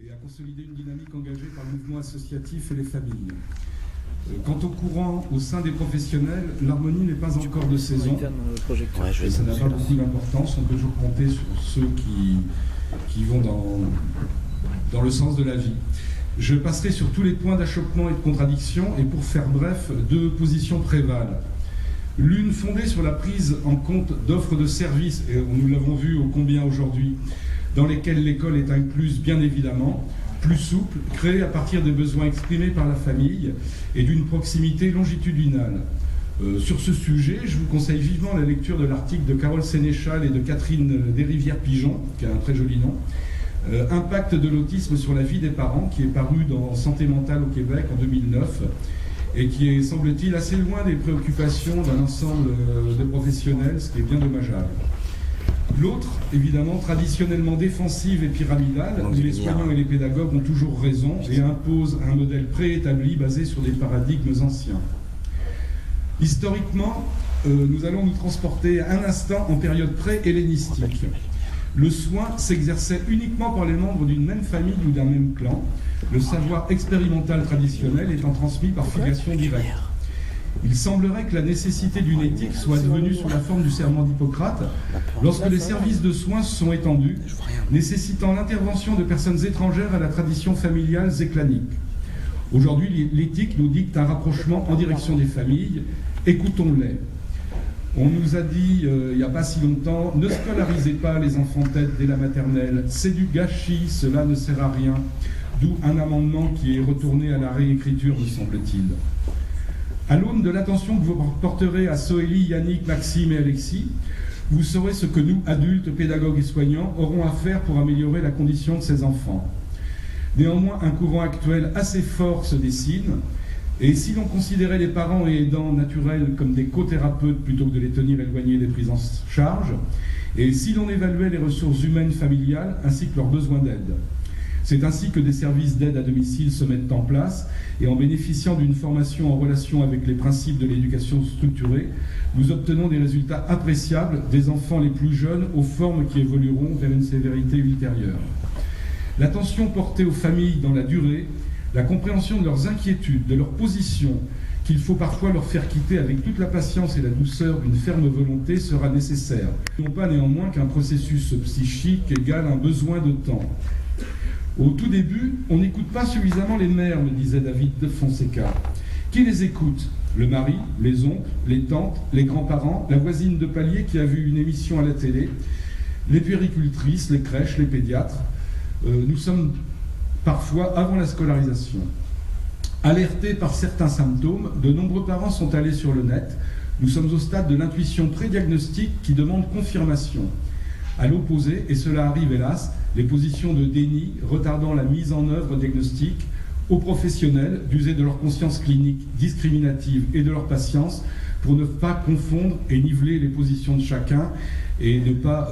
et à consolider une dynamique engagée par le mouvement associatif et les familles. Quant au courant au sein des professionnels, l'harmonie n'est pas encore de saison. Et ça n'a pas beaucoup d'importance. On peut toujours compter sur ceux qui vont dans le sens de la vie. Je passerai sur tous les points d'achoppement et de contradiction, et pour faire bref, deux positions prévalent. L'une fondée sur la prise en compte d'offres de services, et nous l'avons vu ô combien aujourd'hui, dans lesquelles l'école est incluse bien évidemment, plus souple, créée à partir des besoins exprimés par la famille et d'une proximité longitudinale. Sur ce sujet, je vous conseille vivement la lecture de l'article de Carole Sénéchal et de Catherine Desrivières-Pigeon, qui a un très joli nom, Impact de l'autisme sur la vie des parents, qui est paru dans Santé mentale au Québec en 2009 et qui est, semble-t-il, assez loin des préoccupations d'un ensemble de professionnels, ce qui est bien dommageable. L'autre, évidemment, traditionnellement défensive et pyramidale, où les soignants et les pédagogues ont toujours raison et imposent un modèle préétabli basé sur des paradigmes anciens. Historiquement, nous allons nous transporter un instant en période pré-hellénistique. Le soin s'exerçait uniquement par les membres d'une même famille ou d'un même clan, le savoir expérimental traditionnel étant transmis par filiation directe. Il semblerait que la nécessité d'une éthique soit devenue sous la forme du serment d'Hippocrate lorsque les services de soins se sont étendus, nécessitant l'intervention de personnes étrangères à la tradition familiale zéclanique. Aujourd'hui, l'éthique nous dicte un rapprochement en direction des familles. Écoutons-les. On nous a dit, il n'y a pas si longtemps, ne scolarisez pas les enfants têtes dès la maternelle, c'est du gâchis, cela ne sert à rien. D'où un amendement qui est retourné à la réécriture, me semble-t-il. À l'aune de l'attention que vous porterez à Soélie, Yannick, Maxime et Alexis, vous saurez ce que nous, adultes, pédagogues et soignants, aurons à faire pour améliorer la condition de ces enfants. Néanmoins, un courant actuel assez fort se dessine, et si l'on considérait les parents et aidants naturels comme des co-thérapeutes plutôt que de les tenir éloignés des prises en charge, et si l'on évaluait les ressources humaines familiales ainsi que leurs besoins d'aide. C'est ainsi que des services d'aide à domicile se mettent en place, et en bénéficiant d'une formation en relation avec les principes de l'éducation structurée, nous obtenons des résultats appréciables des enfants les plus jeunes aux formes qui évolueront vers une sévérité ultérieure. L'attention portée aux familles dans la durée, la compréhension de leurs inquiétudes, de leurs positions, qu'il faut parfois leur faire quitter avec toute la patience et la douceur d'une ferme volonté sera nécessaire. Non pas néanmoins qu'un processus psychique égale un besoin de temps. Au tout début, on n'écoute pas suffisamment les mères, me disait David de Fonseca. Qui les écoute? Le mari, les oncles, les tantes, les grands-parents, la voisine de palier qui a vu une émission à la télé, les puéricultrices, les crèches, les pédiatres. Nous sommes parfois avant la scolarisation. Alertés par certains symptômes, de nombreux parents sont allés sur le net. Nous sommes au stade de l'intuition pré-diagnostique qui demande confirmation. À l'opposé, et cela arrive hélas, les positions de déni retardant la mise en œuvre diagnostique aux professionnels d'user de leur conscience clinique discriminative et de leur patience pour ne pas confondre et niveler les positions de chacun et ne pas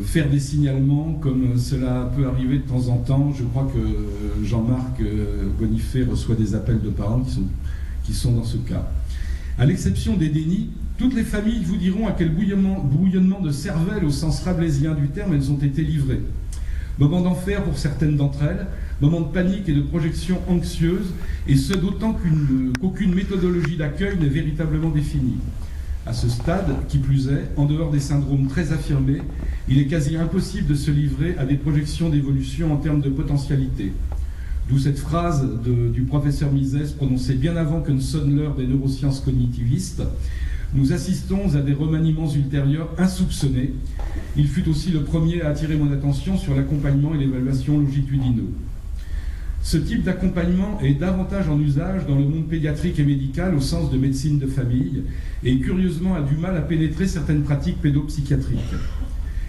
faire des signalements comme cela peut arriver de temps en temps. Je crois que Jean-Marc Bonifay reçoit des appels de parents qui sont dans ce cas. À l'exception des dénis, toutes les familles vous diront à quel bouillonnement de cervelle au sens rabelaisien du terme elles ont été livrées. Moment d'enfer pour certaines d'entre elles, moment de panique et de projection anxieuse, et ce d'autant qu'aucune méthodologie d'accueil n'est véritablement définie. À ce stade, qui plus est, en dehors des syndromes très affirmés, il est quasi impossible de se livrer à des projections d'évolution en termes de potentialité. D'où cette phrase du professeur Mises prononcée bien avant que ne sonne l'heure des neurosciences cognitivistes. Nous assistons à des remaniements ultérieurs insoupçonnés. Il fut aussi le premier à attirer mon attention sur l'accompagnement et l'évaluation longitudinaux. Ce type d'accompagnement est davantage en usage dans le monde pédiatrique et médical au sens de médecine de famille et curieusement a du mal à pénétrer certaines pratiques pédopsychiatriques.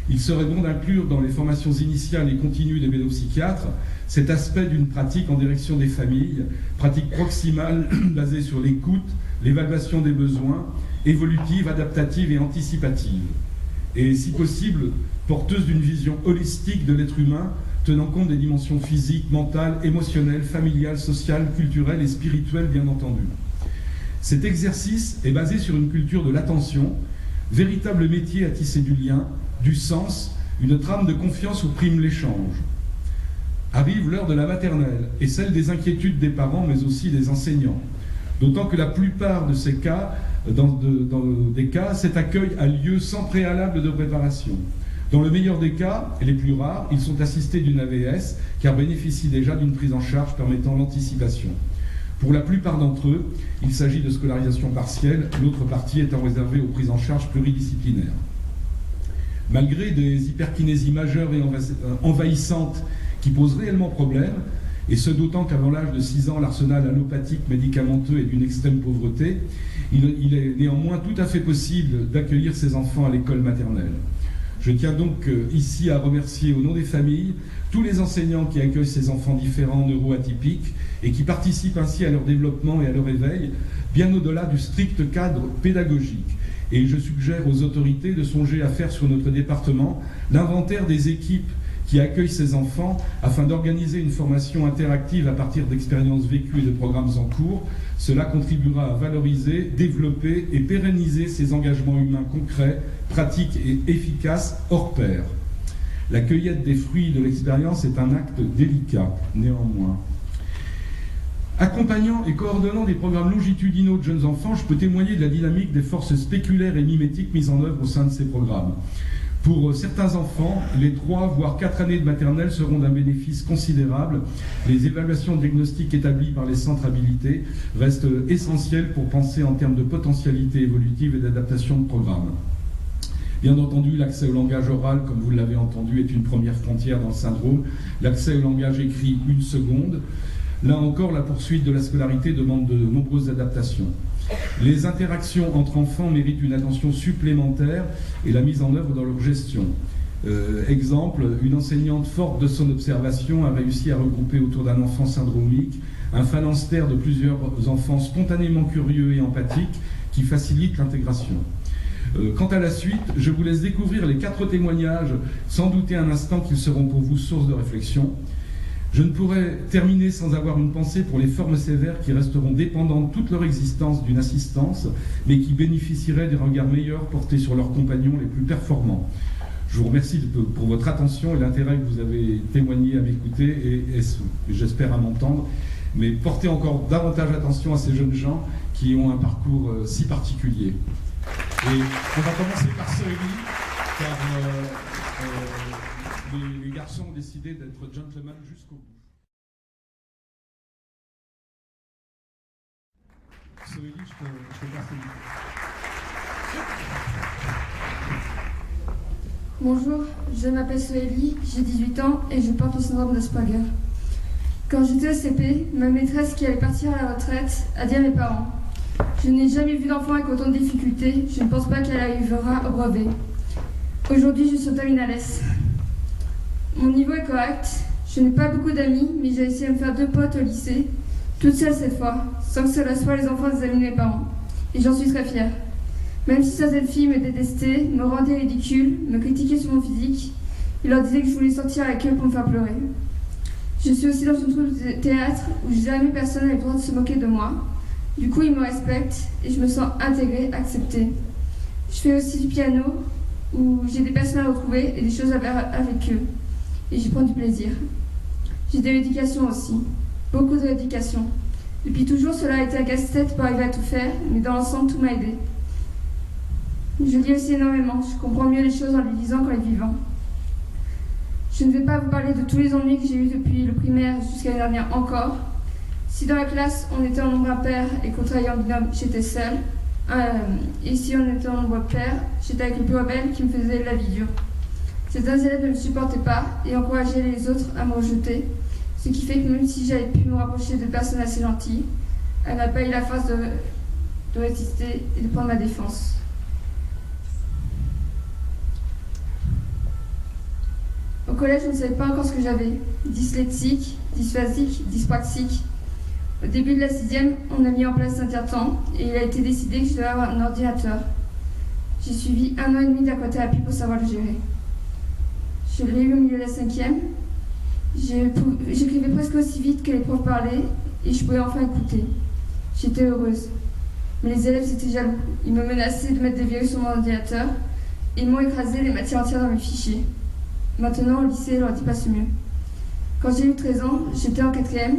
Il serait bon d'inclure dans les formations initiales et continues des pédopsychiatres cet aspect d'une pratique en direction des familles, pratique proximale basée sur l'écoute, l'évaluation des besoins, évolutive, adaptative et anticipative. Et si possible, porteuse d'une vision holistique de l'être humain, tenant compte des dimensions physiques, mentales, émotionnelles, familiales, sociales, culturelles et spirituelles, bien entendu. Cet exercice est basé sur une culture de l'attention, véritable métier à tisser du lien, du sens, une trame de confiance où prime l'échange. Arrive l'heure de la maternelle et celle des inquiétudes des parents, mais aussi des enseignants. D'autant que la plupart de ces cas, dans des cas, cet accueil a lieu sans préalable de préparation. Dans le meilleur des cas, et les plus rares, ils sont assistés d'une AVS, car bénéficient déjà d'une prise en charge permettant l'anticipation. Pour la plupart d'entre eux, il s'agit de scolarisation partielle, l'autre partie étant réservée aux prises en charge pluridisciplinaires. Malgré des hyperkinésies majeures et envahissantes qui posent réellement problème, et ce d'autant qu'avant l'âge de 6 ans, l'arsenal allopathique médicamenteux est d'une extrême pauvreté, il est néanmoins tout à fait possible d'accueillir ces enfants à l'école maternelle. Je tiens donc ici à remercier au nom des familles tous les enseignants qui accueillent ces enfants différents neuroatypiques et qui participent ainsi à leur développement et à leur éveil, bien au-delà du strict cadre pédagogique. Et je suggère aux autorités de songer à faire sur notre département l'inventaire des équipes qui accueillent ces enfants afin d'organiser une formation interactive à partir d'expériences vécues et de programmes en cours. Cela contribuera à valoriser, développer et pérenniser ces engagements humains concrets, pratiques et efficaces hors pair. La cueillette des fruits de l'expérience est un acte délicat, néanmoins. Accompagnant et coordonnant des programmes longitudinaux de jeunes enfants, je peux témoigner de la dynamique des forces spéculaires et mimétiques mises en œuvre au sein de ces programmes. Pour certains enfants, les 3 voire 4 années de maternelle seront d'un bénéfice considérable. Les évaluations diagnostiques établies par les centres habilités restent essentielles pour penser en termes de potentialité évolutive et d'adaptation de programme. Bien entendu, l'accès au langage oral, comme vous l'avez entendu, est une première frontière dans le syndrome. L'accès au langage écrit, une seconde. Là encore, la poursuite de la scolarité demande de nombreuses adaptations. Les interactions entre enfants méritent une attention supplémentaire et la mise en œuvre dans leur gestion. Exemple, une enseignante forte de son observation a réussi à regrouper autour d'un enfant syndromique un phalanstère de plusieurs enfants spontanément curieux et empathiques qui facilitent l'intégration. Quant à la suite, je vous laisse découvrir les 4 témoignages, sans douter un instant qu'ils seront pour vous source de réflexion. Je ne pourrais terminer sans avoir une pensée pour les formes sévères qui resteront dépendantes toute leur existence d'une assistance, mais qui bénéficieraient des regards meilleurs portés sur leurs compagnons les plus performants. Je vous remercie pour votre attention et l'intérêt que vous avez témoigné à m'écouter et j'espère à m'entendre, mais portez encore davantage attention à ces jeunes gens qui ont un parcours si particulier. Et on va commencer par Soélie, car les garçons ont décidé d'être gentlemen jusqu'au bout. Soélie, je te passe le micro. Bonjour, je m'appelle Soélie, j'ai 18 ans et je porte le syndrome d'Asperger. Quand j'étais au CP, ma maîtresse qui allait partir à la retraite a dit à mes parents « Je n'ai jamais vu d'enfant avec autant de difficultés, je ne pense pas qu'elle arrivera au brevet. » Aujourd'hui, je suis en terminale S. Mon niveau est correct, je n'ai pas beaucoup d'amis, mais j'ai essayé de me faire 2 potes au lycée, toute seule cette fois, sans que cela soit les enfants des amis de mes parents. Et j'en suis très fière. Même si certaines filles me détestaient, me rendaient ridicule, me critiquaient sur mon physique, ils leur disaient que je voulais sortir avec eux pour me faire pleurer. Je suis aussi dans une troupe de théâtre où jamais personne n'a le droit de se moquer de moi. Du coup, ils me respectent et je me sens intégrée, acceptée. Je fais aussi du piano où j'ai des personnes à retrouver et des choses à faire avec eux. Et j'y prends du plaisir. J'ai de l'éducation aussi, beaucoup de l'éducation. Depuis toujours, cela a été un casse-tête pour arriver à tout faire, mais dans l'ensemble, tout m'a aidé. Je lis aussi énormément, je comprends mieux les choses en les lisant qu'en les vivant. Je ne vais pas vous parler de tous les ennuis que j'ai eus depuis le primaire jusqu'à l'année dernière encore. Si dans la classe, on était en nombre impair et qu'on travaillait en binôme, j'étais seule. Et si on était en nombre pair, j'étais avec le plus rebelle qui me faisait la vie dure. Certains élèves ne me supportaient pas et encourageaient les autres à me rejeter, ce qui fait que même si j'avais pu me rapprocher de personnes assez gentilles, elle n'a pas eu la force de résister et de prendre ma défense. Au collège, je ne savais pas encore ce que j'avais. Dyslexique, dysphasique, dyspraxique. Au début de la 6e, on a mis en place un tiers-temps et il a été décidé que je devais avoir un ordinateur. J'ai suivi 1 an et demi d'aquathérapie pour savoir le gérer. Je l'ai eu au milieu de la 5e. J'écrivais presque aussi vite que les profs parlaient et je pouvais enfin écouter. J'étais heureuse. Mais les élèves étaient jaloux. Ils me menaçaient de mettre des virus sur mon ordinateur et ils m'ont écrasé les matières entières dans mes fichiers. Maintenant, au lycée, leur dit pas ce mieux. Quand j'ai eu 13 ans, j'étais en 4e.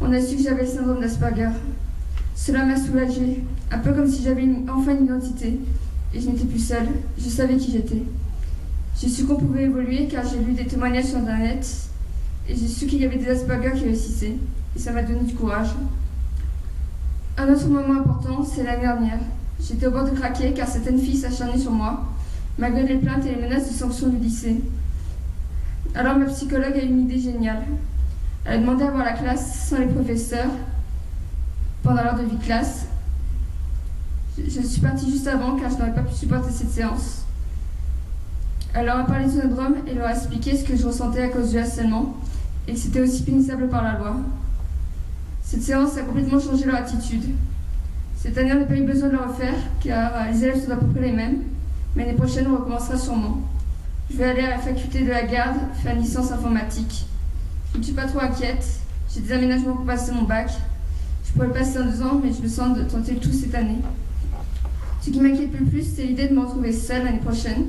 On a su que j'avais le syndrome d'Asperger. Cela m'a soulagée, un peu comme si j'avais enfin une identité. Et je n'étais plus seule, je savais qui j'étais. J'ai su qu'on pouvait évoluer car j'ai lu des témoignages sur Internet. Et j'ai su qu'il y avait des Asperger qui réussissaient. Et ça m'a donné du courage. Un autre moment important, c'est l'année dernière. J'étais au bord de craquer car certaines filles s'acharnaient sur moi, malgré les plaintes et les menaces de sanctions du lycée. Alors ma psychologue a eu une idée géniale. Elle a demandé à voir la classe sans les professeurs pendant l'heure de vie de classe. Je suis partie juste avant car je n'aurais pas pu supporter cette séance. Elle leur a parlé de son syndrome et leur a expliqué ce que je ressentais à cause du harcèlement et que c'était aussi punissable par la loi. Cette séance a complètement changé leur attitude. Cette année, on n'a pas eu besoin de le refaire car les élèves sont à peu près les mêmes, mais l'année prochaine, on recommencera sûrement. Je vais aller à la faculté de la garde faire une licence informatique. Je ne suis pas trop inquiète, j'ai des aménagements pour passer mon bac. Je pourrais le passer en 2 ans, mais je me sens de tenter le tout cette année. Ce qui m'inquiète le plus, c'est l'idée de me retrouver seule l'année prochaine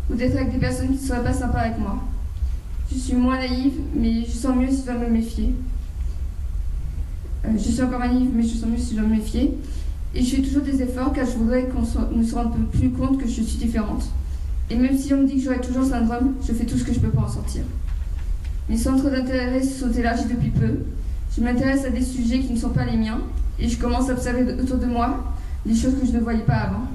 ou d'être avec des personnes qui ne seraient pas sympas avec moi. Je suis moins naïve, mais je sens mieux si je dois me méfier. Je suis encore naïve, mais je sens mieux si je dois me méfier. Et je fais toujours des efforts car je voudrais qu'on ne se rende plus compte que je suis différente. Et même si on me dit que j'aurai toujours le syndrome, je fais tout ce que je peux pour en sortir. Mes centres d'intérêt se sont élargis depuis peu. Je m'intéresse à des sujets qui ne sont pas les miens et je commence à observer autour de moi des choses que je ne voyais pas avant.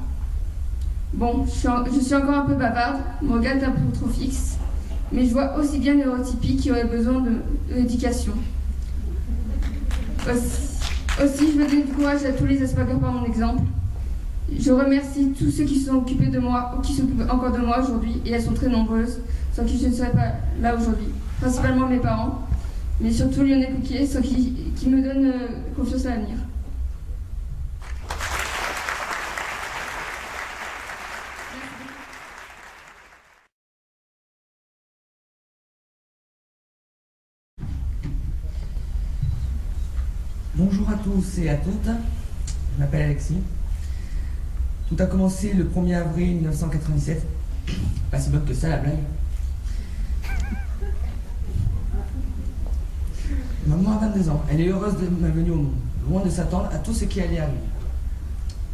Bon, je suis encore un peu bavarde, mon regard est un peu trop fixe, mais je vois aussi bien les neurotypiques qui auraient besoin d'éducation. Aussi, je veux donner du courage à tous les Asperger par mon exemple. Je remercie tous ceux qui se sont occupés de moi ou qui s'occupent encore de moi aujourd'hui, et elles sont très nombreuses, sans qui je ne serais pas là aujourd'hui. Principalement mes parents, mais surtout Lionel Couquier, sans qui me donne confiance à l'avenir. Bonjour à tous et à toutes, je m'appelle Alexis. Tout a commencé le 1er avril 1997. Pas si bonne que ça la blague. Maman a 22 ans, elle est heureuse de ma venue au monde, loin de s'attendre à tout ce qui allait arriver.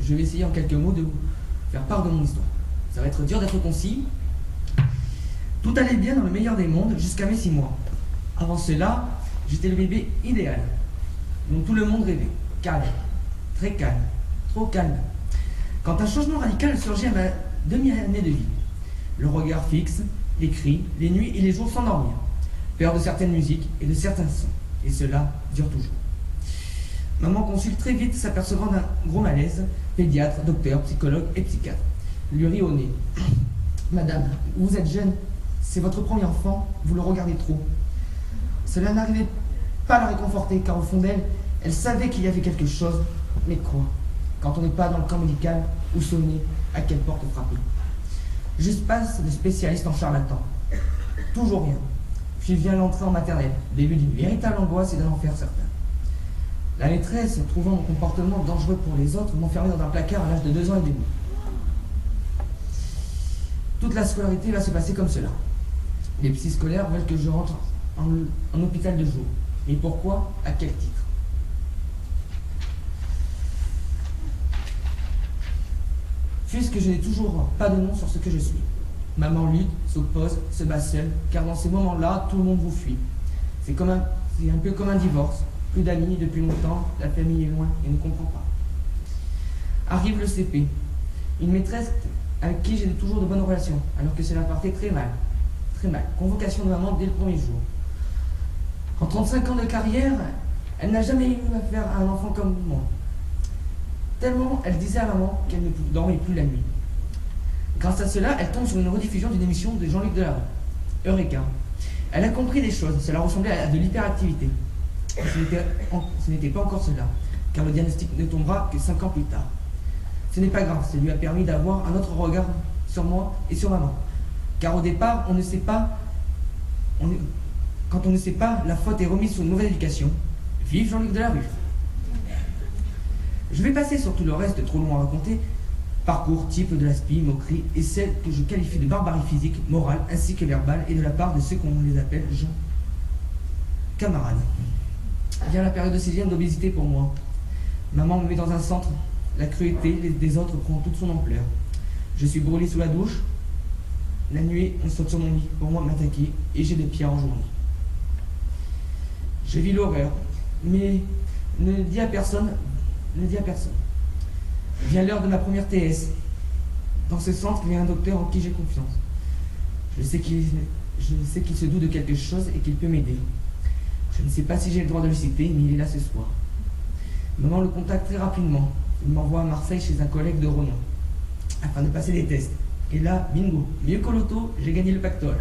Je vais essayer en quelques mots de vous faire part de mon histoire. Ça va être dur d'être concis. Tout allait bien dans le meilleur des mondes jusqu'à mes 6 mois. Avant cela, j'étais le bébé idéal, dont tout le monde rêvait. Calme, très calme, trop calme. Quand un changement radical surgit à ma demi-année de vie. Le regard fixe, les cris, les nuits et les jours sans dormir. Peur de certaines musiques et de certains sons. Et cela dure toujours. Maman consulte très vite, s'apercevant d'un gros malaise. Pédiatre, docteur, psychologue et psychiatre. Lui rit au nez. Madame, vous êtes jeune, c'est votre premier enfant, vous le regardez trop. Cela n'arrivait pas à la réconforter, car au fond d'elle, elle savait qu'il y avait quelque chose, mais quoi? Quand on n'est pas dans le camp médical, où sonner, à quelle porte frapper? Juste passe de spécialiste en charlatan. Toujours rien. Puis vient l'entrée en maternelle, début d'une véritable angoisse et d'un enfer certain. La maîtresse, trouvant mon comportement dangereux pour les autres, m'enfermait dans un placard à l'âge de 2 ans et demi. Toute la scolarité va se passer comme cela. Les psys scolaires veulent que je rentre en hôpital de jour. Mais pourquoi? À quel titre? Puisque je n'ai toujours pas de nom sur ce que je suis. Maman lutte, s'oppose, se bat seule, car dans ces moments-là, tout le monde vous fuit. C'est un peu comme un divorce. Plus d'amis depuis longtemps, la famille est loin et ne comprend pas. Arrive le CP. Une maîtresse avec qui j'ai toujours de bonnes relations, alors que cela partait très mal. Très mal. Convocation de maman dès le premier jour. En 35 ans de carrière, elle n'a jamais eu affaire à un enfant comme moi. Tellement elle disait à maman qu'elle ne dormait plus la nuit. Grâce à cela, elle tombe sur une rediffusion d'une émission de Jean-Luc Delarue, Eureka. Elle a compris des choses, cela ressemblait à de l'hyperactivité. Ce n'était pas encore cela, car le diagnostic ne tombera que 5 ans plus tard. Ce n'est pas grave, ça lui a permis d'avoir un autre regard sur moi et sur maman. Car au départ, on ne sait pas... Quand on ne sait pas, la faute est remise sur une mauvaise éducation. Vive Jean-Luc Delarue. Je vais passer sur tout le reste, trop long à raconter. Parcours type de la spie, moquerie et celle que je qualifie de barbarie physique, morale ainsi que verbale et de la part de ceux qu'on les appelle gens. camarades. Vient la période de 6e d'obésité pour moi. Maman me met dans un centre. La cruauté des autres prend toute son ampleur. Je suis brûlé sous la douche. La nuit, on saute sur mon lit pour moi m'attaquer et j'ai des pierres en journée. Je vis l'horreur, mais ne le dis à personne. Ne le dis à personne. Vient l'heure de ma première TS. Dans ce centre, il y a un docteur en qui j'ai confiance. Je sais qu'il se doute de quelque chose et qu'il peut m'aider. Je ne sais pas si j'ai le droit de le citer, mais il est là ce soir. Maman le contacte très rapidement. Il m'envoie à Marseille chez un collègue de renom, afin de passer des tests. Et là, bingo, mieux qu'au loto, j'ai gagné le pactole.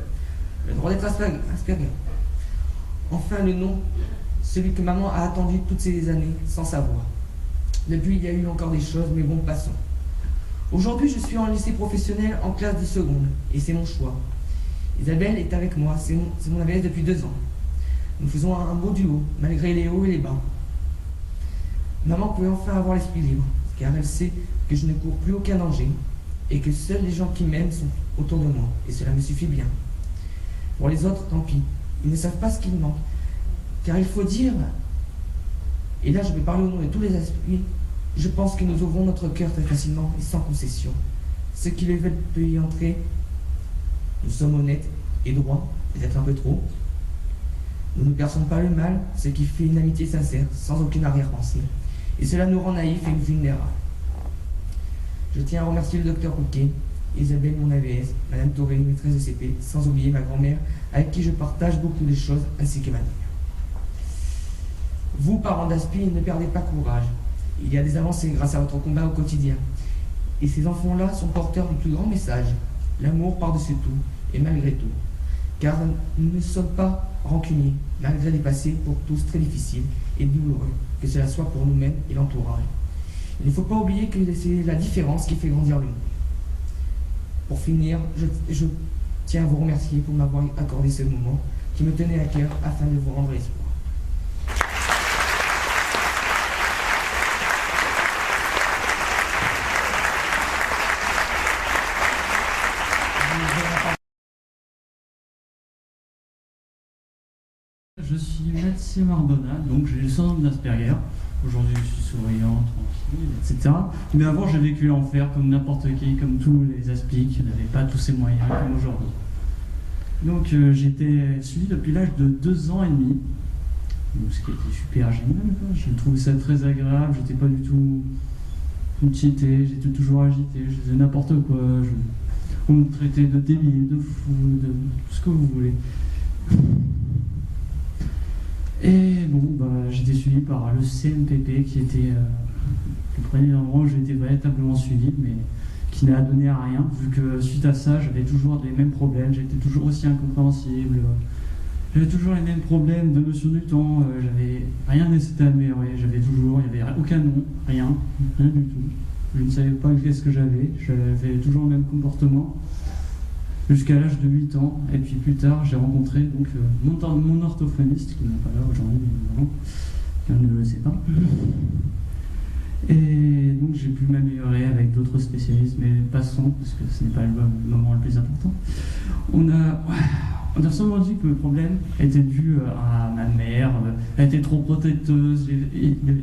Le droit d'être Asperger. Enfin le nom, celui que maman a attendu toutes ces années, sans savoir. Depuis, il y a eu encore des choses, mais bon, passons. Aujourd'hui, je suis en lycée professionnel en classe de seconde, et c'est mon choix. Isabelle est avec moi, c'est mon AVS depuis 2 ans. Nous faisons un beau duo, malgré les hauts et les bas. Maman pouvait enfin avoir l'esprit libre, car elle sait que je ne cours plus aucun danger, et que seuls les gens qui m'aiment sont autour de moi, et cela me suffit bien. Pour les autres, tant pis, ils ne savent pas ce qu'il manque, car il faut dire, et là je vais parler au nom de tous les esprits, je pense que nous ouvrons notre cœur très facilement et sans concession. Ceux qui le veulent peuvent y entrer. Nous sommes honnêtes et droits, peut-être un peu trop. Nous ne perçons pas le mal, ce qui fait une amitié sincère, sans aucune arrière-pensée. Et cela nous rend naïfs et vulnérables. Je tiens à remercier le docteur Rouquet, Isabelle, mon AVS, Madame Toré, maîtresse de CP, sans oublier ma grand-mère, avec qui je partage beaucoup de choses, ainsi que ma mère. Vous, parents d'Aspi, ne perdez pas courage. Il y a des avancées grâce à votre combat au quotidien. Et ces enfants-là sont porteurs du plus grand message, l'amour par-dessus tout, et malgré tout. Car nous ne sommes pas rancuniers, malgré des passés pour tous très difficiles et douloureux, que cela soit pour nous-mêmes et l'entourage. Il ne faut pas oublier que c'est la différence qui fait grandir le monde. Pour finir, je tiens à vous remercier pour m'avoir accordé ce moment qui me tenait à cœur afin de vous rendre espoir. Je suis Mathieu Marbona, donc j'ai le syndrome d'Asperger. Aujourd'hui, je suis souriant, tranquille, etc. Mais avant, j'ai vécu l'enfer comme n'importe qui, comme tous les aspics qui n'avaient pas tous ces moyens comme aujourd'hui. Donc, j'étais suivi depuis l'âge de 2 ans et demi, donc, ce qui était super génial, quoi. Je trouvais ça très agréable, j'étais pas du tout excité, j'étais toujours agité, je faisais n'importe quoi. On me traitait de débile, de fou, de tout ce que vous voulez. Et bon, j'étais suivi par le CMPP qui était le premier endroit où j'ai été véritablement suivi, mais qui n'a donné à rien, vu que suite à ça, j'avais toujours les mêmes problèmes, j'étais toujours aussi incompréhensible, j'avais toujours les mêmes problèmes de notion du temps, j'avais rien n'était amélioré, il n'y avait aucun nom, rien du tout. Je ne savais pas qu'est-ce que j'avais toujours le même comportement. Jusqu'à l'âge de 8 ans, et puis plus tard, j'ai rencontré donc, mon orthophoniste, qui n'est pas là aujourd'hui, évidemment, car ne le sait pas. Et donc j'ai pu m'améliorer avec d'autres spécialistes, mais passons, parce que ce n'est pas le moment le plus important. On a seulement dit que le problème était dû à ma mère, elle était trop protecteuse,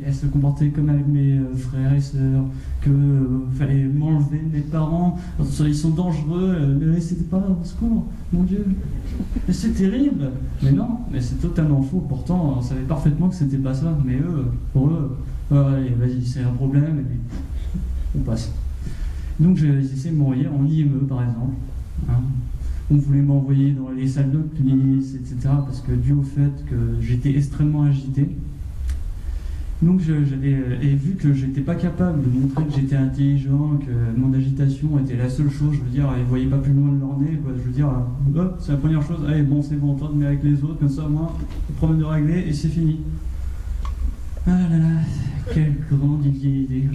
elle se comportait comme avec mes frères et sœurs, qu'il fallait m'enlever de mes parents, ils sont dangereux, mais c'était pas au secours, mon Dieu. Mais c'est terrible. Mais non, mais c'est totalement faux, pourtant on savait parfaitement que c'était pas ça, mais pour eux, allez, vas-y, c'est un problème, et puis on passe. Donc j'ai essayé de m'envoyer en IME par exemple. Hein. On voulait m'envoyer dans les salles de police, etc. parce que dû au fait que j'étais extrêmement agité. Donc et vu que j'étais pas capable de montrer que j'étais intelligent, que mon agitation était la seule chose, je veux dire, ils voyaient pas plus loin de leur nez, quoi. Je veux dire, hop, c'est la première chose, allez bon c'est bon, toi de mettre avec les autres, comme ça moi, le problème de régler et c'est fini. Ah là là, quelle grande idée.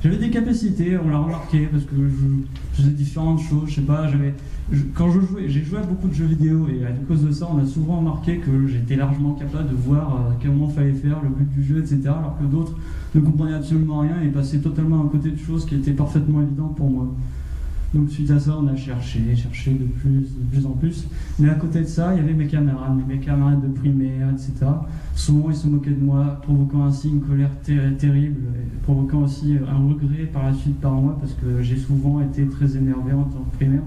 J'avais des capacités, on l'a remarqué, parce que je faisais différentes choses, je sais pas, quand j'ai joué à beaucoup de jeux vidéo, et à cause de ça, on a souvent remarqué que j'étais largement capable de voir comment il fallait faire, le but du jeu, etc., alors que d'autres ne comprenaient absolument rien et passaient totalement à côté de choses qui étaient parfaitement évidentes pour moi. Donc suite à ça, on a cherché de plus en plus. Mais à côté de ça, il y avait mes camarades de primaire, etc. Souvent, ils se moquaient de moi, provoquant ainsi une colère terrible, et provoquant aussi un regret par la suite par moi, parce que j'ai souvent été très énervé en tant que primaire.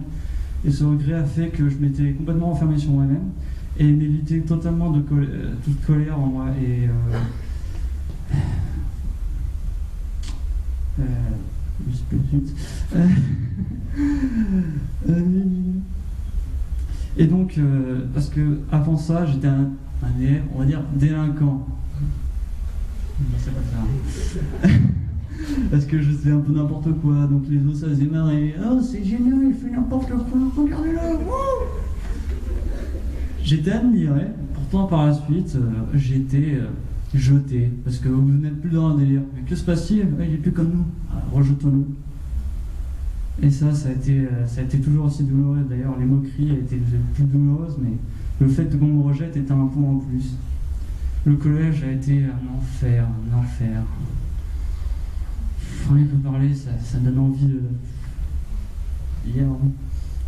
Et ce regret a fait que je m'étais complètement enfermé sur moi-même et m'évitait totalement toute colère en moi. Et donc, parce que avant ça, j'étais on va dire, délinquant. C'est pas ça. Parce que je faisais un peu n'importe quoi, donc les autres ça faisait marrer. Oh, c'est génial, il fait n'importe quoi, regardez-le, wouh! J'étais admiré, pourtant par la suite, j'étais jeté, parce que vous n'êtes plus dans un délire. Mais que se passe-t-il? Il est plus comme nous. Rejetons-nous. Et ça a été toujours aussi douloureux. D'ailleurs, les moqueries étaient plus douloureuses, mais le fait qu'on me rejette était un point en plus. Le collège a été un enfer. Rien que parler, ça donne envie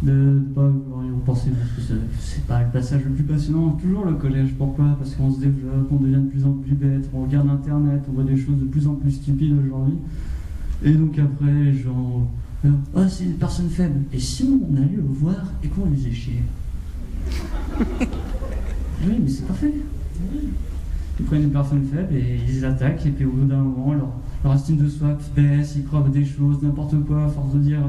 de ne pas vouloir y repenser, parce que c'est pas le passage le plus passionnant. Toujours le collège. Pourquoi? Parce qu'on se développe, on devient de plus en plus bête, on regarde internet, on voit des choses de plus en plus stupides aujourd'hui. Et donc après, les gens... Oh, c'est une personne faible. Et si on allait le voir et qu'on les faisait chier? Oui, mais c'est pas fait. Ils prennent une personne faible et ils les attaquent, et puis au bout d'un moment, leur estime de soi baisse, ils croient des choses, n'importe quoi, à force de dire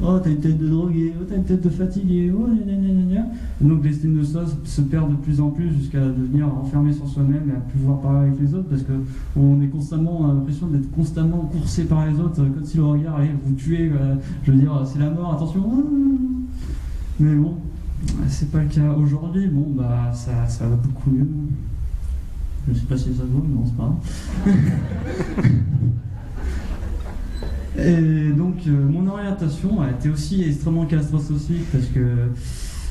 oh, t'as une tête de drogué, oh, t'as une tête de fatigué, oh, gna. Donc l'estime de soi se perd de plus en plus jusqu'à devenir enfermé sur soi-même et à plus pouvoir parler avec les autres, parce qu'on est constamment, on a l'impression d'être constamment coursé par les autres, comme si le regard allait vous tuer, je veux dire, c'est la mort, attention. Mais bon, c'est pas le cas aujourd'hui. Bon, bah ça va beaucoup mieux. Je sais pas si ça se voit, mais non, c'est pas grave. Et donc, mon orientation a été aussi extrêmement catastrophique, parce que,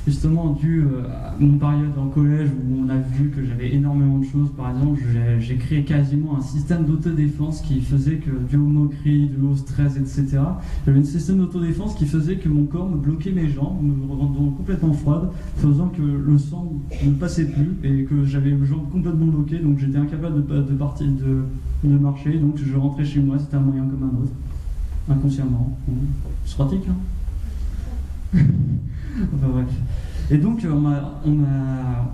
justement, dû à mon période en collège où on a vu que j'avais énormément de choses, par exemple, j'ai créé quasiment un système d'autodéfense qui faisait que, dû aux moqueries, dû au stress, etc., j'avais un système d'autodéfense qui faisait que mon corps me bloquait mes jambes, me rendant complètement froide, faisant que le sang ne passait plus et que j'avais les jambes complètement bloquées, donc j'étais incapable de marcher, donc je rentrais chez moi, c'était un moyen comme un autre, inconsciemment. C'est pratique, hein. Enfin bref. Et donc on m'a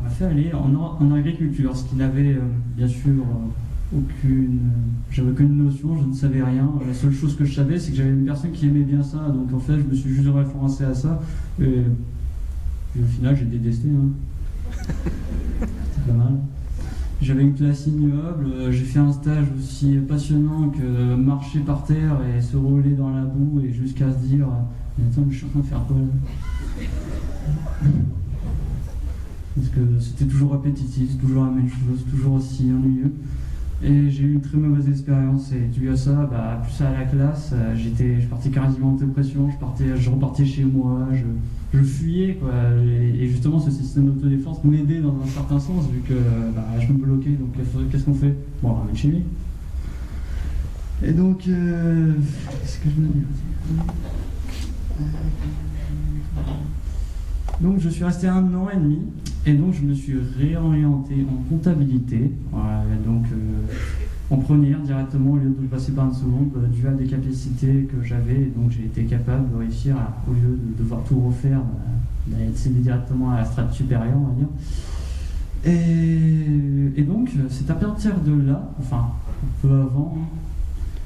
fait aller en agriculture, ce qui n'avait bien sûr j'avais aucune notion, je ne savais rien. La seule chose que je savais, c'est que j'avais une personne qui aimait bien ça, donc en fait je me suis juste référencé à ça, et au final j'ai détesté, hein. C'était pas mal. J'avais une classe ignoble, j'ai fait un stage aussi passionnant que marcher par terre et se rouler dans la boue et jusqu'à se dire attends, je suis en train de faire quoi là? Parce que c'était toujours répétitif, toujours la même chose, toujours aussi ennuyeux. Et j'ai eu une très mauvaise expérience, et dû à ça, plus à la classe, je partais quasiment en dépression, je repartais chez moi, je fuyais, quoi. Et justement, ce système d'autodéfense m'aidait dans un certain sens, vu que je me bloquais, donc qu'est-ce qu'on fait? Bon, on ramène chez lui. Et donc, qu'est-ce que je veux dire? Donc je suis resté 1 an et demi, et donc je me suis réorienté en comptabilité, donc en première directement au lieu de passer par une seconde, dû à des capacités que j'avais, et donc j'ai été capable de réussir au lieu de devoir tout refaire, d'accéder directement à la strate supérieure, on va dire. Et donc c'est à partir de là, enfin un peu avant,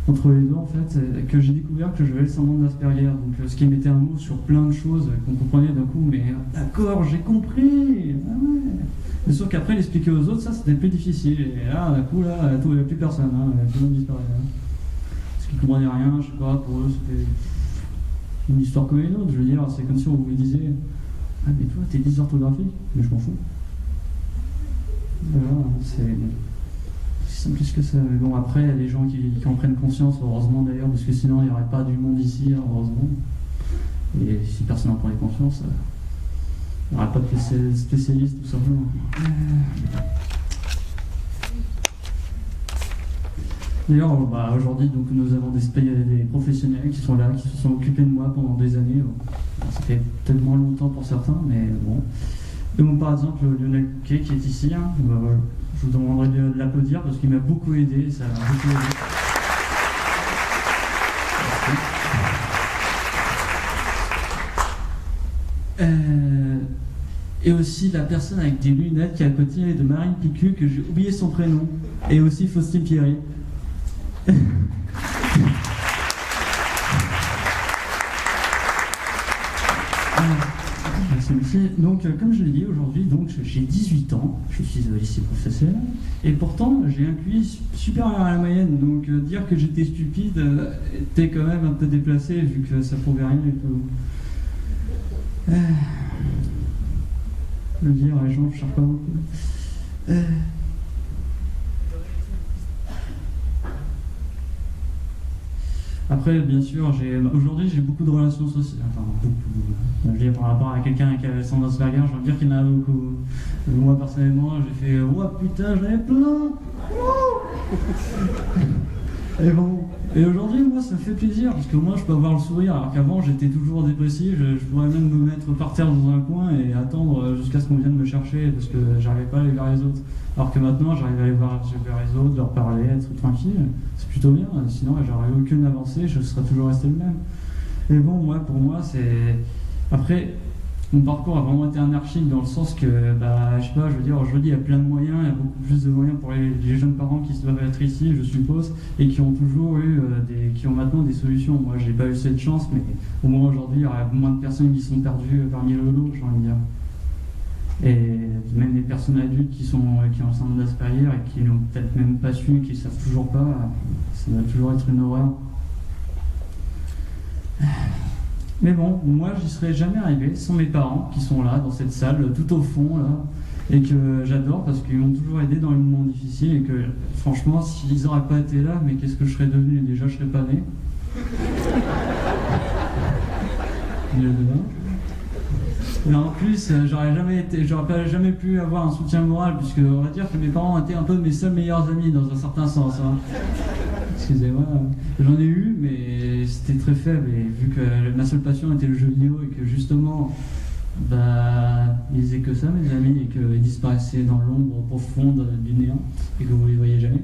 entre les deux en fait, que j'ai découvert que j'avais le syndrome d'Asperger, donc ce qui mettait un mot sur plein de choses qu'on comprenait d'un coup, mais d'accord, j'ai compris, ah ouais. C'est sûr qu'après l'expliquer aux autres, ça c'était plus difficile, et là d'un coup, là, il n'y a plus personne, tout le monde disparaît. Parce qu'ils comprenaient rien, je sais pas, pour eux c'était une histoire comme une autre, je veux dire, c'est comme si on vous disait ah mais toi t'es dysorthographique, mais je m'en fous. Voilà, c'est simple que ça. Mais bon, après, il y a des gens qui en prennent conscience, heureusement d'ailleurs, parce que sinon il n'y aurait pas du monde ici, heureusement. Et si personne n'en prenait conscience, il n'y aurait pas de spécialistes, tout simplement. D'ailleurs, aujourd'hui, donc, nous avons des professionnels qui sont là, qui se sont occupés de moi pendant des années. Ça fait tellement longtemps pour certains, mais bon. Donc, par exemple, Lionel Kay, qui est ici, hein, je vous demanderai de l'applaudir parce qu'il m'a beaucoup aidé, ça m'a beaucoup aidé. Et aussi la personne avec des lunettes qui est à côté de Marine Picu, que j'ai oublié son prénom, et aussi Faustine Pierry. Donc, comme je l'ai dit aujourd'hui, j'ai 18 ans, je suis lycée professionnel, et pourtant j'ai un QI supérieur à la moyenne, donc dire que j'étais stupide était quand même un peu déplacé, vu que ça prouvait rien du tout. Le dire, les gens ne cherchent pas beaucoup. Après, bien sûr, aujourd'hui j'ai beaucoup de relations sociales. Enfin, beaucoup. Je veux dire, par rapport à quelqu'un qui a le syndrome d'Asperger, je veux dire qu'il y en a beaucoup. Moi, personnellement, j'ai fait oh putain, j'en ai plein. Et bon. Et aujourd'hui, moi, ça me fait plaisir, parce que moi, je peux avoir le sourire, alors qu'avant, j'étais toujours dépressif, je pourrais même me mettre par terre dans un coin et attendre jusqu'à ce qu'on vienne me chercher, parce que j'arrivais pas à aller vers les autres. Alors que maintenant, j'arrive à aller vers les autres, leur parler, être tranquille, c'est plutôt bien, sinon, j'aurais aucune avancée, je serais toujours resté le même. Et bon, pour moi, c'est... Après, mon parcours a vraiment été anarchique dans le sens que, je sais pas, je veux dire, aujourd'hui il y a plein de moyens, il y a beaucoup plus de moyens pour les jeunes parents qui doivent être ici, je suppose, et qui ont toujours eu, qui ont maintenant des solutions. Moi, j'ai pas eu cette chance, mais au moins aujourd'hui, il y aura moins de personnes qui sont perdues parmi le lot, j'ai envie de dire. Et même des personnes adultes qui ont le syndrome d'Asperger et qui n'ont peut-être même pas su, qui ne savent toujours pas, ça va toujours être une horreur. Mais bon, moi j'y serais jamais arrivé sans mes parents qui sont là dans cette salle, tout au fond là, et que j'adore parce qu'ils m'ont toujours aidé dans les moments difficiles et que franchement s'ils n'auraient pas été là, mais qu'est-ce que je serais devenu? Déjà je serais pas né. Mais en plus, j'aurais jamais pu avoir un soutien moral, puisque on va dire que mes parents étaient un peu mes seuls meilleurs amis dans un certain sens. Hein. Excusez-moi, j'en ai eu, mais c'était très faible, et vu que ma seule passion était le jeu vidéo, et que justement, ils faisaient que ça, mes amis, et qu'ils disparaissaient dans l'ombre profonde du néant, et que vous les voyez jamais.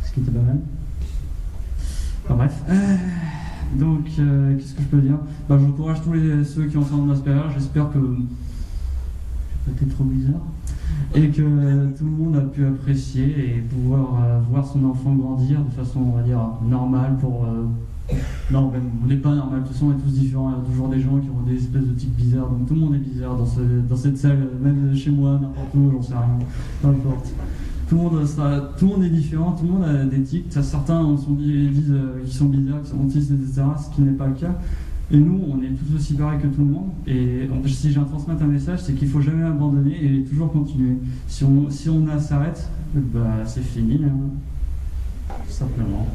Ce qui était pas mal. Enfin bref. Donc, qu'est-ce que je peux dire? J'encourage tous ceux qui ont syndrome d'Asperger, j'espère que j'ai pas été trop bizarre, et que tout le monde a pu apprécier et pouvoir voir son enfant grandir de façon, on va dire, normale non, on n'est pas normal, de toute façon on est tous différents, il y a toujours des gens qui ont des espèces de tics bizarres, donc tout le monde est bizarre dans cette salle, même chez moi, n'importe où, j'en sais rien, peu importe. Tout le monde est différent, tout le monde a des tics. Certains disent qu'ils sont bizarres, qu'ils sont autistes, etc., ce qui n'est pas le cas. Et nous, on est tous aussi pareils que tout le monde. Et si j'ai à transmettre un message, c'est qu'il ne faut jamais abandonner et toujours continuer. Si on s'arrête, c'est fini, hein, tout simplement.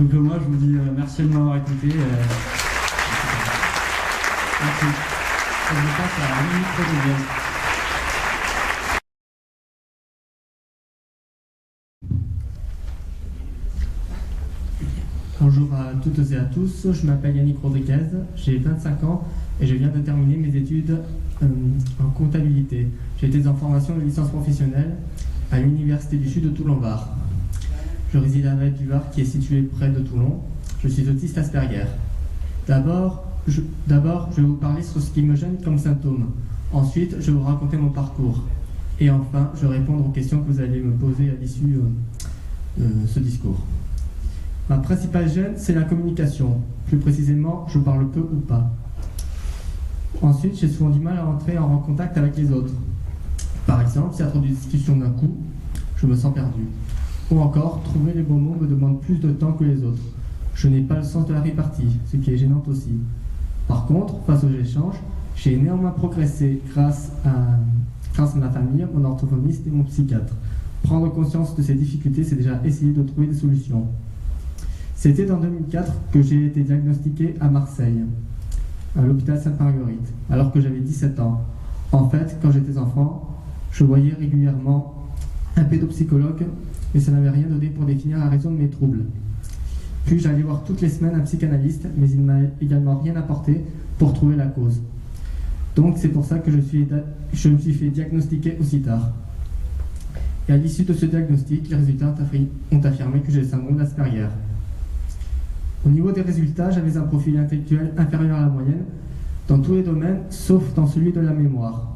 Donc moi, je vous dis merci de m'avoir écouté. Merci. Je passe à la minute de Bonjour à toutes et à tous, je m'appelle Yannick Rodriguez, j'ai 25 ans et je viens de terminer mes études en comptabilité. J'ai été en formation de licence professionnelle à l'Université du Sud de Toulon-Var. Je réside à Val-du-Var qui est situé près de Toulon. Je suis autiste Asperger. D'abord, je vais vous parler sur ce qui me gêne comme symptômes. Ensuite, je vais vous raconter mon parcours. Et enfin, je vais répondre aux questions que vous allez me poser à l'issue de ce discours. Ma principale gêne, c'est la communication. Plus précisément, je parle peu ou pas. Ensuite, j'ai souvent du mal à entrer en contact avec les autres. Par exemple, si à trop de discussion d'un coup, je me sens perdu. Ou encore, trouver les bons mots me demande plus de temps que les autres. Je n'ai pas le sens de la répartie, ce qui est gênant aussi. Par contre, face aux échanges, j'ai énormément progressé grâce à ma famille, mon orthophoniste et mon psychiatre. Prendre conscience de ces difficultés, c'est déjà essayer de trouver des solutions. C'était en 2004 que j'ai été diagnostiqué à Marseille, à l'hôpital Sainte-Marguerite, alors que j'avais 17 ans. En fait, quand j'étais enfant, je voyais régulièrement un pédopsychologue mais ça n'avait rien donné pour définir la raison de mes troubles. Puis j'allais voir toutes les semaines un psychanalyste, mais il ne m'a également rien apporté pour trouver la cause. Donc c'est pour ça que je me suis fait diagnostiquer aussi tard. Et à l'issue de ce diagnostic, les résultats ont affirmé que j'ai le syndrome d'Asperger. Au niveau des résultats, j'avais un profil intellectuel inférieur à la moyenne dans tous les domaines, sauf dans celui de la mémoire.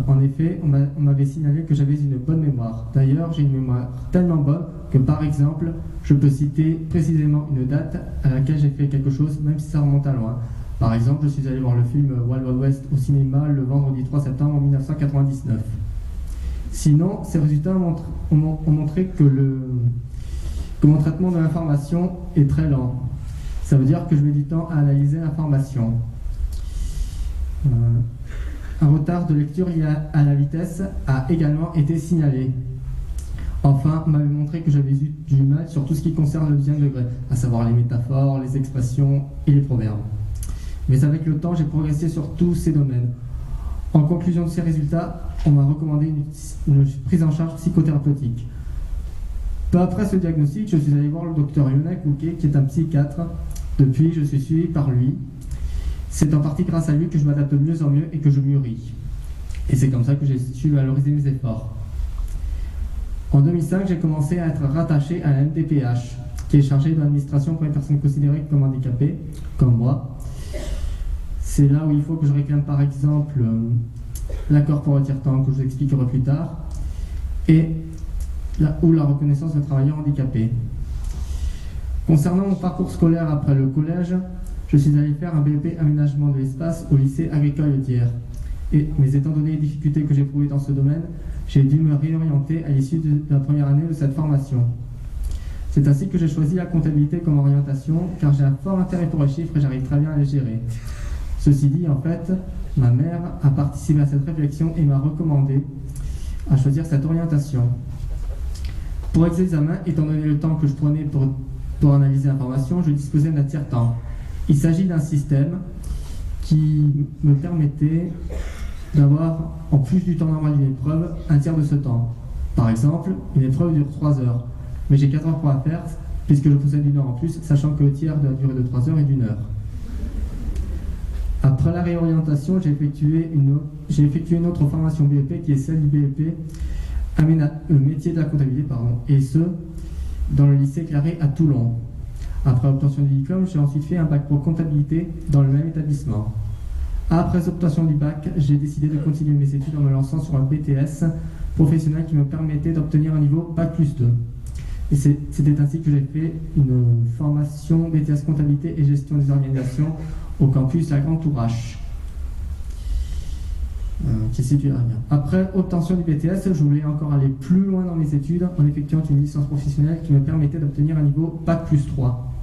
En effet, on m'avait signalé que j'avais une bonne mémoire. D'ailleurs, j'ai une mémoire tellement bonne que, par exemple, je peux citer précisément une date à laquelle j'ai fait quelque chose, même si ça remonte à loin. Par exemple, je suis allé voir le film Wild Wild West au cinéma le vendredi 3 septembre 1999. Sinon, ces résultats ont montré que mon traitement de l'information est très lent. Ça veut dire que je mets du temps à analyser l'information. Un retard de lecture lié à la vitesse a également été signalé. Enfin, on m'avait montré que j'avais eu du mal sur tout ce qui concerne le deuxième degré, à savoir les métaphores, les expressions et les proverbes. Mais avec le temps, j'ai progressé sur tous ces domaines. En conclusion de ces résultats, on m'a recommandé une prise en charge psychothérapeutique. Peu après ce diagnostic, je suis allé voir le docteur Yonek Ouké, qui est un psychiatre. Depuis, je suis suivi par lui. C'est en partie grâce à lui que je m'adapte de mieux en mieux et que je mûris. Et c'est comme ça que j'ai su valoriser mes efforts. En 2005, j'ai commencé à être rattaché à la MDPH, qui est chargée de l'administration pour les personnes considérées comme handicapées, comme moi. C'est là où il faut que je réclame par exemple l'accord pour retire-temps, que je vous expliquerai plus tard, et ou la reconnaissance de travailleurs handicapés. Concernant mon parcours scolaire après le collège, je suis allé faire un BEP aménagement de l'espace au lycée agricole de Thiers. Mais étant donné les difficultés que j'ai éprouvées dans ce domaine, j'ai dû me réorienter à l'issue de la première année de cette formation. C'est ainsi que j'ai choisi la comptabilité comme orientation, car j'ai un fort intérêt pour les chiffres et j'arrive très bien à les gérer. Ceci dit, en fait, ma mère a participé à cette réflexion et m'a recommandé à choisir cette orientation. Pour les examens, étant donné le temps que je prenais pour analyser l'information, je disposais d'un tiers-temps. Il s'agit d'un système qui me permettait d'avoir, en plus du temps normal d'une épreuve, un tiers de ce temps. Par exemple, une épreuve dure 3 heures, mais j'ai 4 heures pour la faire, puisque je possède une heure en plus, sachant que le tiers de la durée de 3 heures est d'1 heure. Après la réorientation, j'ai effectué une autre formation BEP qui est celle du BEP métier de la comptabilité, et ce, dans le lycée Claret à Toulon. Après l'obtention du diplôme, j'ai ensuite fait un bac pro comptabilité dans le même établissement. Après l'obtention du bac, j'ai décidé de continuer mes études en me lançant sur un BTS professionnel qui me permettait d'obtenir un niveau bac plus 2. Et c'était ainsi que j'ai fait une formation BTS comptabilité et gestion des organisations au campus La Grande Tourache, qui est situé à Amiens. Après obtention du BTS, je voulais encore aller plus loin dans mes études en effectuant une licence professionnelle qui me permettait d'obtenir un niveau bac plus 3.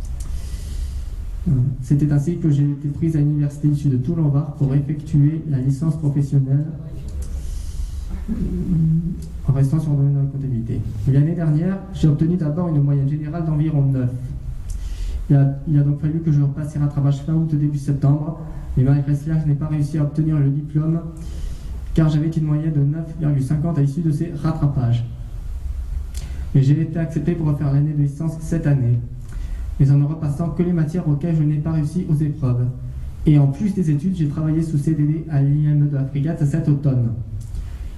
C'était ainsi que j'ai été prise à l'université issue de Toulon-Var pour effectuer la licence professionnelle en restant sur le domaine de la comptabilité. L'année dernière, j'ai obtenu d'abord une moyenne générale d'environ 9. Il a donc fallu que je repasse les rattrapages fin août début septembre, mais malgré cela, je n'ai pas réussi à obtenir le diplôme car j'avais une moyenne de 9,50 à l'issue de ces rattrapages. Mais j'ai été accepté pour refaire l'année de licence cette année, mais en ne repassant que les matières auxquelles je n'ai pas réussi aux épreuves. Et en plus des études, j'ai travaillé sous CDD à l'IME de la Frégate cet automne.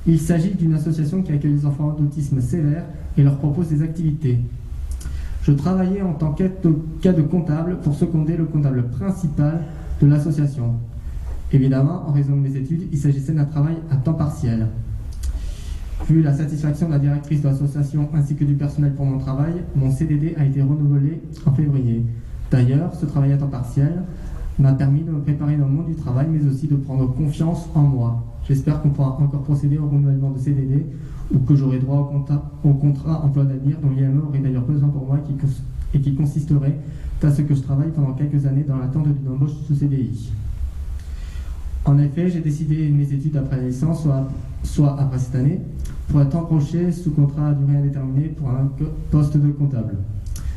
Il s'agit d'une association qui accueille les enfants d'autisme sévère et leur propose des activités. Je travaillais en tant qu'aide comptable pour seconder le comptable principal de l'association. Évidemment, en raison de mes études, il s'agissait d'un travail à temps partiel. Vu la satisfaction de la directrice de l'association ainsi que du personnel pour mon travail, mon CDD a été renouvelé en février. D'ailleurs, ce travail à temps partiel m'a permis de me préparer dans le monde du travail, mais aussi de prendre confiance en moi. J'espère qu'on pourra encore procéder au renouvellement de CDD ou que j'aurai droit au contrat emploi d'avenir dont l'IME aurait d'ailleurs besoin pour moi et qui consisterait à ce que je travaille pendant quelques années dans l'attente d'une embauche sous CDI. En effet, j'ai décidé mes études après la licence, soit après cette année, pour être embauché sous contrat à durée indéterminée pour un poste de comptable.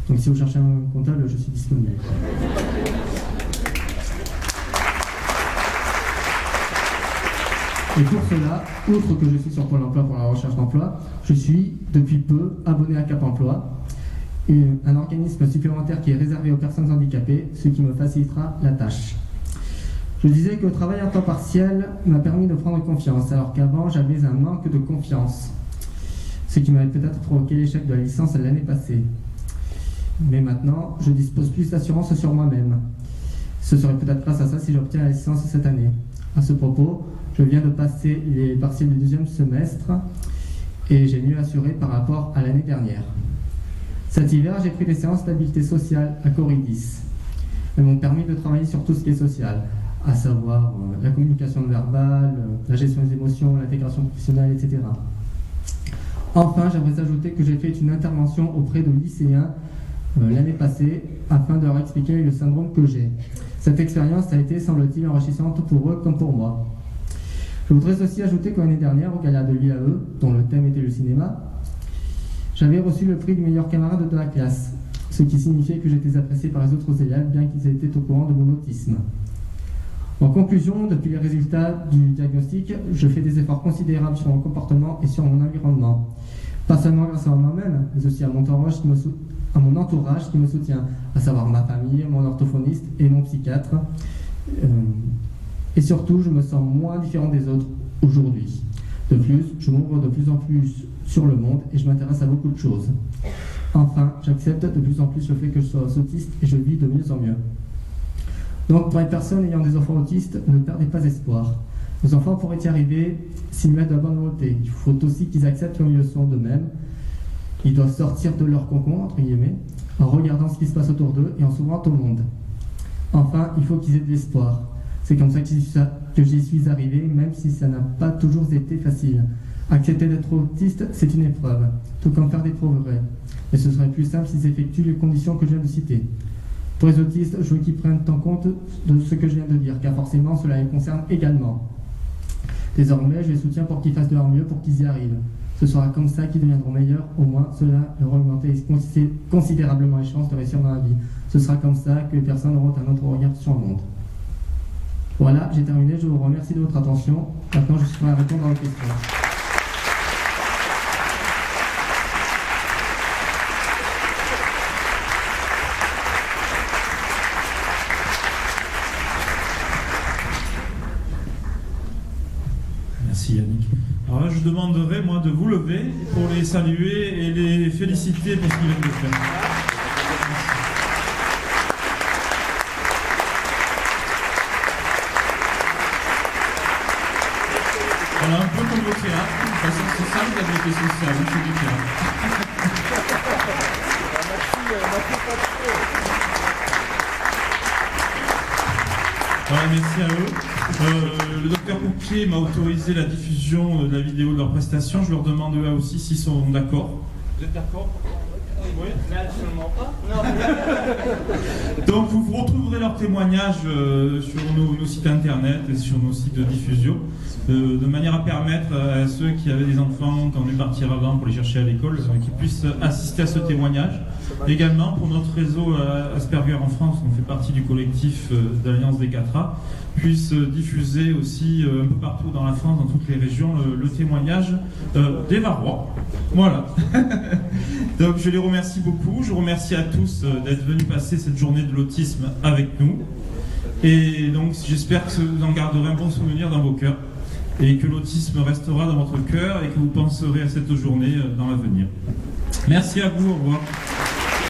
Donc si vous cherchez un comptable, je suis disponible. Et pour cela, outre que je suis sur Pôle emploi pour la recherche d'emploi, je suis depuis peu abonné à Cap Emploi, un organisme supplémentaire qui est réservé aux personnes handicapées, ce qui me facilitera la tâche. Je disais que le travail à temps partiel m'a permis de prendre confiance, alors qu'avant j'avais un manque de confiance, ce qui m'avait peut-être provoqué l'échec de la licence l'année passée. Mais maintenant, je dispose plus d'assurance sur moi-même. Ce serait peut-être grâce à ça si j'obtiens la licence cette année. À ce propos, je viens de passer les partiels du deuxième semestre et j'ai mieux assuré par rapport à l'année dernière. Cet hiver, j'ai pris des séances d'habileté sociale à Corridis. Elles m'ont permis de travailler sur tout ce qui est social, à savoir la communication verbale, la gestion des émotions, l'intégration professionnelle, etc. Enfin, j'aimerais ajouter que j'ai fait une intervention auprès de lycéens l'année passée afin de leur expliquer le syndrome que j'ai. Cette expérience a été, semble-t-il, enrichissante pour eux comme pour moi. Je voudrais aussi ajouter que l'année dernière, au gala de l'IAE, dont le thème était le cinéma, j'avais reçu le prix du meilleur camarade de la classe, ce qui signifiait que j'étais apprécié par les autres élèves, bien qu'ils étaient au courant de mon autisme. En conclusion, depuis les résultats du diagnostic, je fais des efforts considérables sur mon comportement et sur mon environnement. Pas seulement grâce à moi-même, mais aussi à mon entourage qui me soutient, à savoir ma famille, mon orthophoniste et mon psychiatre. Et surtout, je me sens moins différent des autres aujourd'hui. De plus, je m'ouvre de plus en plus sur le monde et je m'intéresse à beaucoup de choses. Enfin, j'accepte de plus en plus le fait que je sois autiste et je vis de mieux en mieux. Donc, pour les personnes ayant des enfants autistes, ne perdez pas espoir. Vos enfants pourraient y arriver s'ils mettent de la bonne volonté. Il faut aussi qu'ils acceptent comme ils le sont d'eux-mêmes. Ils doivent sortir de leur cocon, entre guillemets, en regardant ce qui se passe autour d'eux et en s'ouvrant au monde. Enfin, il faut qu'ils aient de l'espoir. C'est comme ça que j'y suis arrivé, même si ça n'a pas toujours été facile. Accepter d'être autiste, c'est une épreuve, tout comme faire des progrès. Et ce serait plus simple s'ils effectuent les conditions que je viens de citer. Pour les autistes, je veux qu'ils prennent en compte de ce que je viens de dire, car forcément cela les concerne également. Désormais, je les soutiens pour qu'ils fassent de leur mieux pour qu'ils y arrivent. Ce sera comme ça qu'ils deviendront meilleurs, au moins cela leur augmenter considérablement les chances de réussir dans la vie. Ce sera comme ça que les personnes auront un autre regard sur le monde. Voilà, j'ai terminé, je vous remercie de votre attention. Maintenant, je suis prêt à répondre à vos questions. Merci Yannick. Alors là, je demanderai, moi, de vous lever pour les saluer et les féliciter pour ce qu'ils viennent de faire. Voilà, un peu comme au théâtre. De toute façon, c'est ça l'habileté sociale, c'est du théâtre. Voilà, merci à eux. Le docteur Pouquier m'a autorisé la diffusion de la vidéo de leur prestation. Je leur demande eux aussi s'ils sont d'accord. Vous êtes d'accord? Oui, mais absolument pas. Non. Donc vous retrouverez leurs témoignages sur nos sites internet et sur nos sites de diffusion, de manière à permettre à ceux qui avaient des enfants qui ont dû partir avant pour les chercher à l'école, qu'ils puissent assister à ce témoignage. Également pour notre réseau Asperger en France, on fait partie du collectif de l'Alliance des 4A, puisse diffuser aussi un peu partout dans la France, dans toutes les régions, le témoignage des Varois. Voilà. Donc je les remercie beaucoup, je remercie à tous d'être venus passer cette journée de l'autisme avec nous. Et donc j'espère que vous en garderez un bon souvenir dans vos cœurs et que l'autisme restera dans votre cœur et que vous penserez à cette journée dans l'avenir. Merci à vous, au revoir.